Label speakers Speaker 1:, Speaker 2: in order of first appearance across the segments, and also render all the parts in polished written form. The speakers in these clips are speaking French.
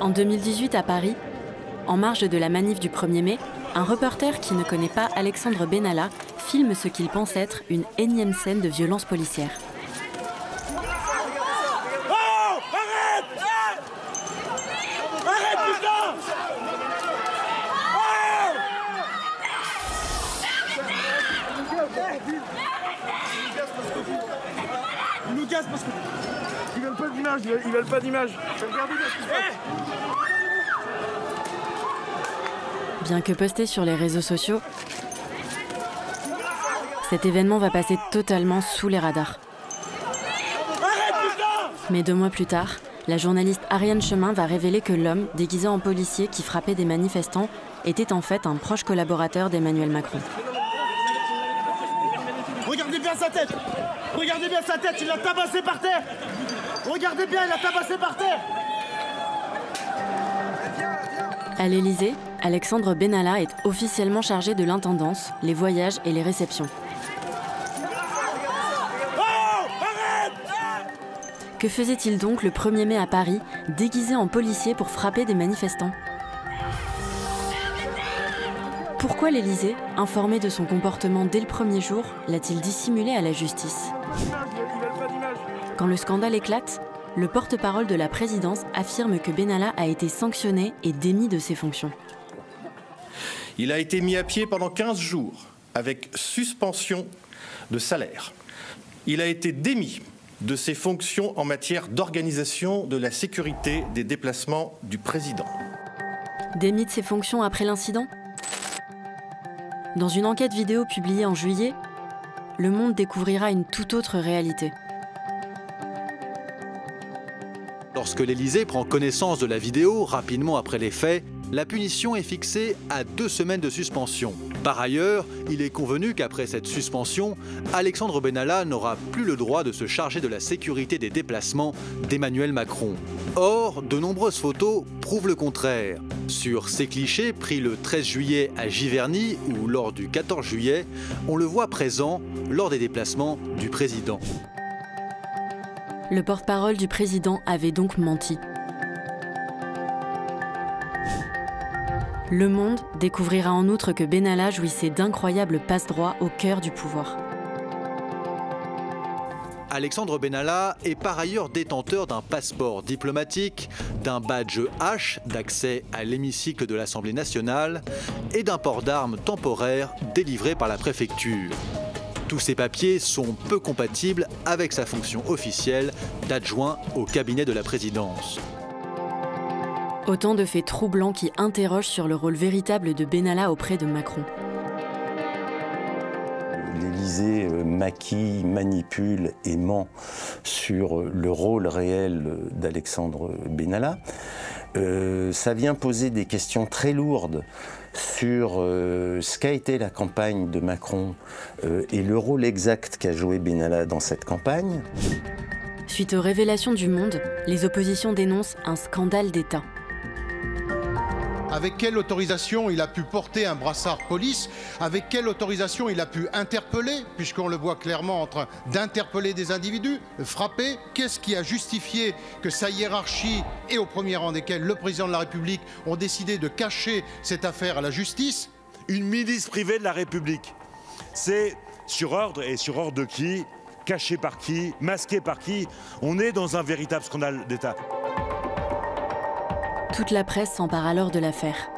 Speaker 1: En 2018 à Paris, en marge de la manif du 1er mai, un reporter qui ne connaît pas Alexandre Benalla filme ce qu'il pense être une énième scène de violence policière.
Speaker 2: Oh, arrête! Arrête, putain! Oh! Ils nous cassent parce qu'ils veulent pas d'image, ils veulent pas d'image. Regardez bien ce qui se passe.
Speaker 1: Bien que posté sur les réseaux sociaux, cet événement va passer totalement sous les radars. Mais 2 mois plus tard, la journaliste Ariane Chemin va révéler que l'homme, déguisé en policier qui frappait des manifestants, était en fait un proche collaborateur d'Emmanuel Macron.
Speaker 2: Regardez bien sa tête! Regardez bien sa tête, il l'a tabassé par terre! Regardez bien, il l'a tabassé par terre!
Speaker 1: À l'Élysée, Alexandre Benalla est officiellement chargé de l'intendance, les voyages et les réceptions. Que faisait-il donc le 1er mai à Paris, déguisé en policier pour frapper des manifestants? Pourquoi l'Élysée, informé de son comportement dès le premier jour, l'a-t-il dissimulé à la justice? Quand le scandale éclate, le porte-parole de la présidence affirme que Benalla a été sanctionné et démis de ses fonctions.
Speaker 3: Il a été mis à pied pendant 15 jours, avec suspension de salaire. Il a été démis de ses fonctions en matière d'organisation de la sécurité des déplacements du président.
Speaker 1: Démis de ses fonctions après l'incident? Dans une enquête vidéo publiée en juillet, Le Monde découvrira une toute autre réalité.
Speaker 4: Lorsque l'Élysée prend connaissance de la vidéo, rapidement après les faits, la punition est fixée à 2 semaines de suspension. Par ailleurs, il est convenu qu'après cette suspension, Alexandre Benalla n'aura plus le droit de se charger de la sécurité des déplacements d'Emmanuel Macron. Or, de nombreuses photos prouvent le contraire. Sur ces clichés pris le 13 juillet à Giverny ou lors du 14 juillet, on le voit présent lors des déplacements du président.
Speaker 1: Le porte-parole du président avait donc menti. Le Monde découvrira en outre que Benalla jouissait d'incroyables passe-droits au cœur du pouvoir.
Speaker 4: Alexandre Benalla est par ailleurs détenteur d'un passeport diplomatique, d'un badge H d'accès à l'hémicycle de l'Assemblée nationale et d'un port d'armes temporaire délivré par la préfecture. Tous ces papiers sont peu compatibles avec sa fonction officielle d'adjoint au cabinet de la présidence.
Speaker 1: Autant de faits troublants qui interrogent sur le rôle véritable de Benalla auprès de Macron.
Speaker 5: L'Élysée maquille, manipule et ment sur le rôle réel d'Alexandre Benalla. Ça vient poser des questions très lourdes sur ce qu'a été la campagne de Macron et le rôle exact qu'a joué Benalla dans cette campagne.
Speaker 1: Suite aux révélations du Monde, les oppositions dénoncent un scandale d'État.
Speaker 6: Avec quelle autorisation il a pu porter un brassard police? Avec quelle autorisation il a pu interpeller, puisqu'on le voit clairement en train d'interpeller des individus, frapper? Qu'est-ce qui a justifié que sa hiérarchie, et au premier rang desquels le président de la République, ont décidé de cacher cette affaire à la justice?
Speaker 7: Une milice privée de la République. C'est sur ordre, et sur ordre de qui? Caché par qui? Masqué par qui? On est dans un véritable scandale d'État.
Speaker 1: Toute la presse s'empare alors de l'affaire.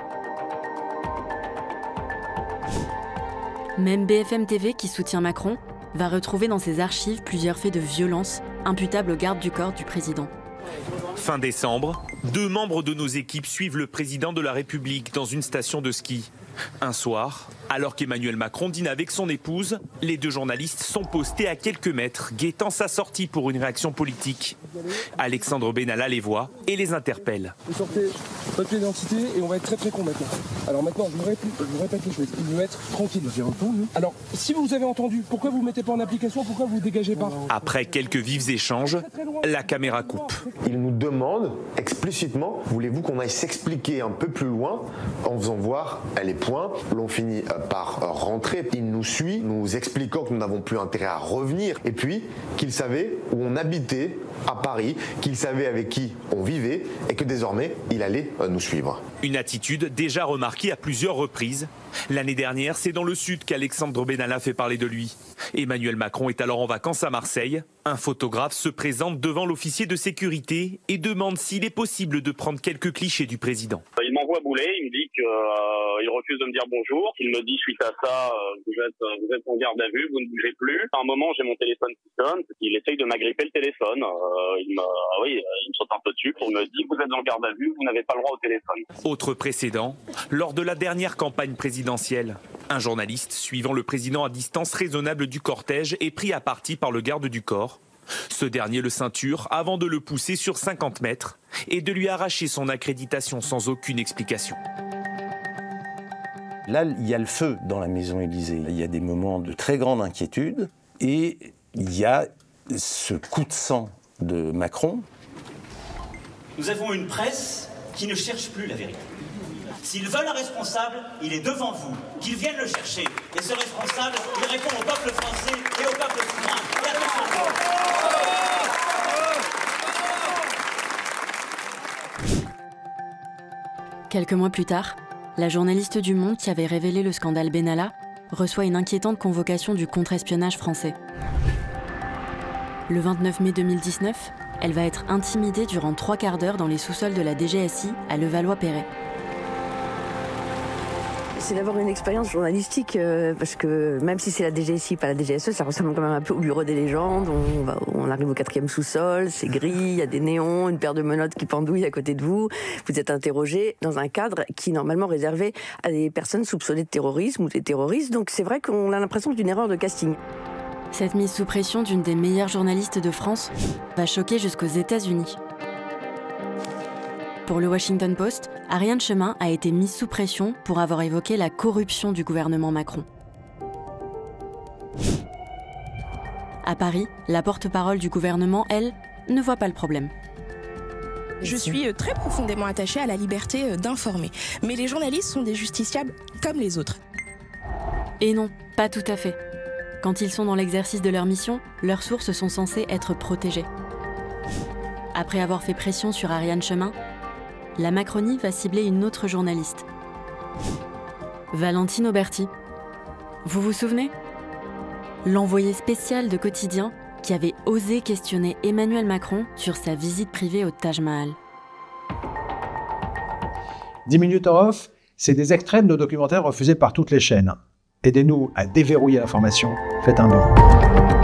Speaker 1: Même BFM TV, qui soutient Macron, va retrouver dans ses archives plusieurs faits de violence imputables aux gardes du corps du président.
Speaker 8: Fin décembre, 2 membres de nos équipes suivent le président de la République dans une station de ski. Un soir, alors qu'Emmanuel Macron dîne avec son épouse, les 2 journalistes sont postés à quelques mètres, guettant sa sortie pour une réaction politique. Alexandre Benalla les voit et les interpelle.
Speaker 9: Vous sortez votre pied d'identité et on va être très très con maintenant. Alors maintenant, je vous répète les choses. Il veut être tranquille. J'ai entendu. Alors, si vous avez entendu, pourquoi vous ne mettez pas en application? Pourquoi vous ne dégagez pas?
Speaker 8: Après quelques vifs échanges, la caméra coupe.
Speaker 10: Il nous demande explicitement, voulez-vous qu'on aille s'expliquer un peu plus loin en faisant voir, elle est point l'ont fini par rentrer. Il nous suit, nous expliquant que nous n'avons plus intérêt à revenir et puis qu'il savait où on habitait à Paris, qu'il savait avec qui on vivait et que désormais il allait nous suivre.
Speaker 8: Une attitude déjà remarquée à plusieurs reprises. L'année dernière, c'est dans le sud qu'Alexandre Benalla fait parler de lui. Emmanuel Macron est alors en vacances à Marseille. Un photographe se présente devant l'officier de sécurité et demande s'il est possible de prendre quelques clichés du président.
Speaker 11: Il m'envoie bouler, il me dit qu'il refuse de me dire bonjour. Il me dit suite à ça, vous êtes en garde à vue, vous ne bougez plus. À un moment, j'ai mon téléphone qui sonne. Il essaye de m'agripper le téléphone. Il me saute un peu dessus. Il me dit vous êtes en garde à vue, vous n'avez pas le droit au téléphone.
Speaker 8: Autre précédent, lors de la dernière campagne présidentielle, un journaliste suivant le président à distance raisonnable du cortège est pris à partie par le garde du corps. Ce dernier le ceinture avant de le pousser sur 50 mètres et de lui arracher son accréditation sans aucune explication.
Speaker 5: Là, il y a le feu dans la maison Élysée. Il y a des moments de très grande inquiétude et il y a ce coup de sang de Macron.
Speaker 12: Nous avons une presse qui ne cherche plus la vérité. S'ils veulent un responsable, il est devant vous, qu'ils viennent le chercher. Et ce responsable, il répond au peuple français et au peuple souverain. Et attention.
Speaker 1: Quelques mois plus tard, la journaliste du Monde qui avait révélé le scandale Benalla reçoit une inquiétante convocation du contre-espionnage français. Le 29 mai 2019, elle va être intimidée durant 3 quarts d'heure dans les sous-sols de la DGSI à Levallois-Perret.
Speaker 13: C'est d'avoir une expérience journalistique, parce que même si c'est la DGSI, pas la DGSE, ça ressemble quand même un peu au bureau des légendes. On arrive au 4e sous-sol, c'est gris, il y a des néons, une paire de menottes qui pendouillent à côté de vous. Vous êtes interrogé dans un cadre qui est normalement réservé à des personnes soupçonnées de terrorisme ou des terroristes. Donc c'est vrai qu'on a l'impression d'une erreur de casting.
Speaker 1: Cette mise sous pression d'une des meilleures journalistes de France va choquer jusqu'aux États-Unis. Pour le Washington Post, Ariane Chemin a été mise sous pression pour avoir évoqué la corruption du gouvernement Macron. À Paris, la porte-parole du gouvernement, elle, ne voit pas le problème.
Speaker 14: Je suis très profondément attachée à la liberté d'informer. Mais les journalistes sont des justiciables comme les autres.
Speaker 1: Et non, pas tout à fait. Quand ils sont dans l'exercice de leur mission, leurs sources sont censées être protégées. Après avoir fait pression sur Ariane Chemin, la Macronie va cibler une autre journaliste, Valentine Auberti. Vous vous souvenez ? L'envoyé spécial de Quotidien qui avait osé questionner Emmanuel Macron sur sa visite privée au Taj Mahal.
Speaker 15: 10 minutes en off, c'est des extraits de nos documentaires refusés par toutes les chaînes. Aidez-nous à déverrouiller l'information, faites un don.